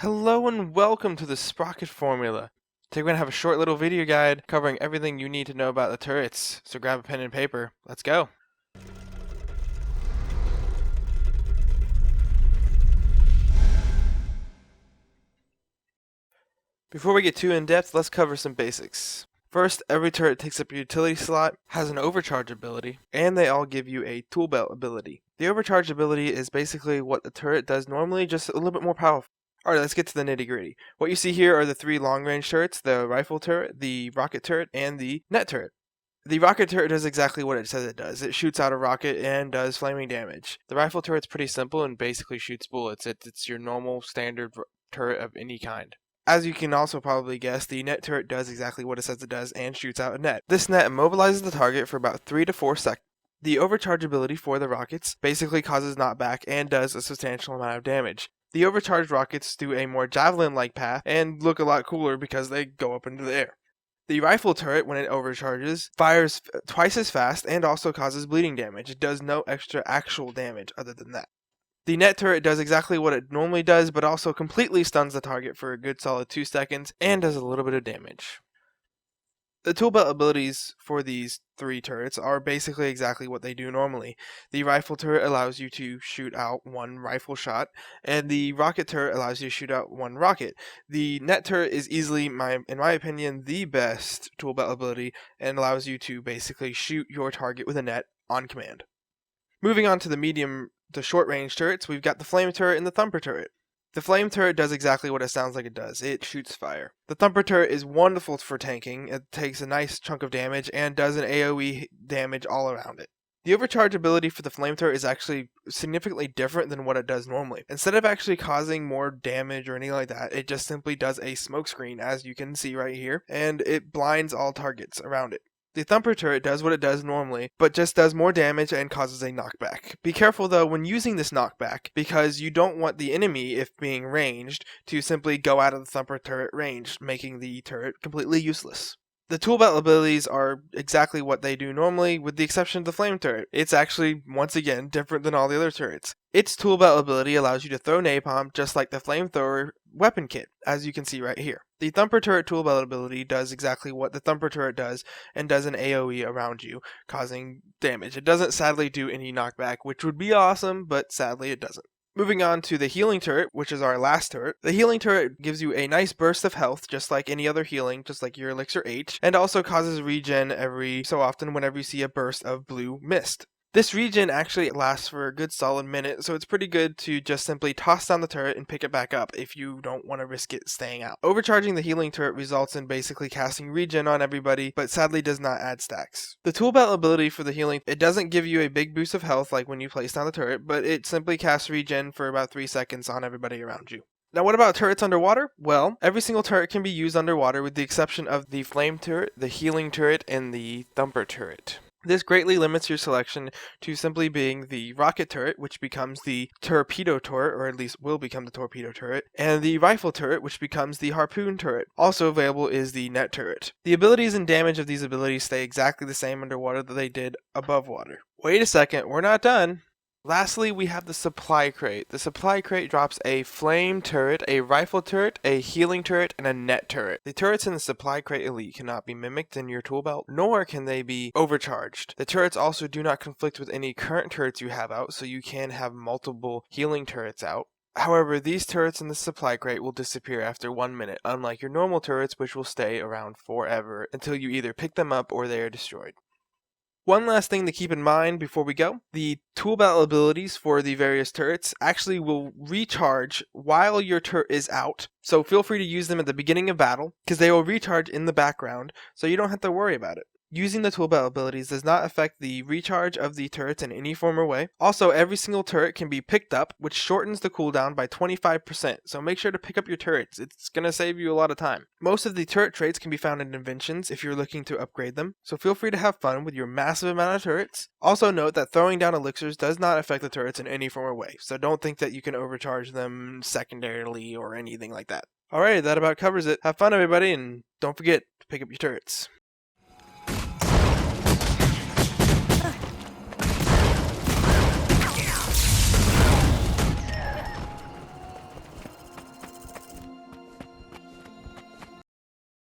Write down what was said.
Hello and welcome to the Sprocket formula. Today we're going to have a short little video guide covering everything you need to know about the turrets. So grab a pen and paper. Let's go. Before we get too in-depth, let's cover some basics. First, every turret takes up a utility slot, has an overcharge ability, and they all give you a tool belt ability. The overcharge ability is basically what the turret does normally, just a little bit more powerful. Alright, let's get to the nitty gritty. What you see here are the three long range turrets, the rifle turret, the rocket turret, and the net turret. The rocket turret does exactly what it says it does. It shoots out a rocket and does flaming damage. The rifle turret's pretty simple and basically shoots bullets. It's your normal standard turret of any kind. As you can also probably guess, the net turret does exactly what it says it does and shoots out a net. This net immobilizes the target for about 3 to 4 seconds. The overcharge ability for the rockets basically causes knockback and does a substantial amount of damage. The overcharged rockets do a more javelin-like path and look a lot cooler because they go up into the air. The rifle turret, when it overcharges, fires twice as fast and also causes bleeding damage. It does no extra actual damage other than that. The net turret does exactly what it normally does, but also completely stuns the target for a good solid 2 seconds and does a little bit of damage. The tool belt abilities for these three turrets are basically exactly what they do normally. The rifle turret allows you to shoot out one rifle shot, and the rocket turret allows you to shoot out one rocket. The net turret is easily, in my opinion, the best tool belt ability and allows you to basically shoot your target with a net on command. Moving on to the medium to short range turrets, we've got the flame turret and the thumper turret. The flame turret does exactly what it sounds like it does. It shoots fire. The thumper turret is wonderful for tanking. It takes a nice chunk of damage and does an AoE damage all around it. The overcharge ability for the flame turret is actually significantly different than what it does normally. Instead of actually causing more damage or anything like that, it just simply does a smoke screen, as you can see right here, and it blinds all targets around it. The thumper turret does what it does normally, but just does more damage and causes a knockback. Be careful though when using this knockback, because you don't want the enemy, if being ranged, to simply go out of the thumper turret range, making the turret completely useless. The tool belt abilities are exactly what they do normally, with the exception of the flame turret. It's actually, once again, different than all the other turrets. Its tool belt ability allows you to throw napalm just like the flamethrower weapon kit, as you can see right here. The thumper turret tool belt ability does exactly what the thumper turret does and does an AoE around you, causing damage. It doesn't sadly do any knockback, which would be awesome, but sadly it doesn't. Moving on to the healing turret, which is our last turret. The healing turret gives you a nice burst of health, just like any other healing, just like your Elixir H, and also causes regen every so often whenever you see a burst of blue mist. This regen actually lasts for a good solid minute, so it's pretty good to just simply toss down the turret and pick it back up if you don't want to risk it staying out. Overcharging the healing turret results in basically casting regen on everybody, but sadly does not add stacks. The tool belt ability for the healing, it doesn't give you a big boost of health like when you place down the turret, but it simply casts regen for about 3 seconds on everybody around you. Now what about turrets underwater? Well, every single turret can be used underwater with the exception of the flame turret, the healing turret, and the thumper turret. This greatly limits your selection to simply being the rocket turret, which becomes the torpedo turret, or at least will become the torpedo turret, and the rifle turret, which becomes the harpoon turret. Also available is the net turret. The abilities and damage of these abilities stay exactly the same underwater that they did above water. Wait a second, we're not done. Lastly, we have the supply crate. The supply crate drops a flame turret, a rifle turret, a healing turret, and a net turret. The turrets in the supply crate elite cannot be mimicked in your tool belt, nor can they be overcharged. The turrets also do not conflict with any current turrets you have out, so you can have multiple healing turrets out. However, these turrets in the supply crate will disappear after 1 minute, unlike your normal turrets, which will stay around forever until you either pick them up or they are destroyed. One last thing to keep in mind before we go, the tool belt abilities for the various turrets actually will recharge while your turret is out, so feel free to use them at the beginning of battle, because they will recharge in the background, so you don't have to worry about it. Using the tool belt abilities does not affect the recharge of the turrets in any form or way. Also, every single turret can be picked up, which shortens the cooldown by 25%, so make sure to pick up your turrets. It's going to save you a lot of time. Most of the turret traits can be found in inventions if you're looking to upgrade them, so feel free to have fun with your massive amount of turrets. Also note that throwing down elixirs does not affect the turrets in any form or way, so don't think that you can overcharge them secondarily or anything like that. Alright, that about covers it. Have fun everybody, and don't forget to pick up your turrets.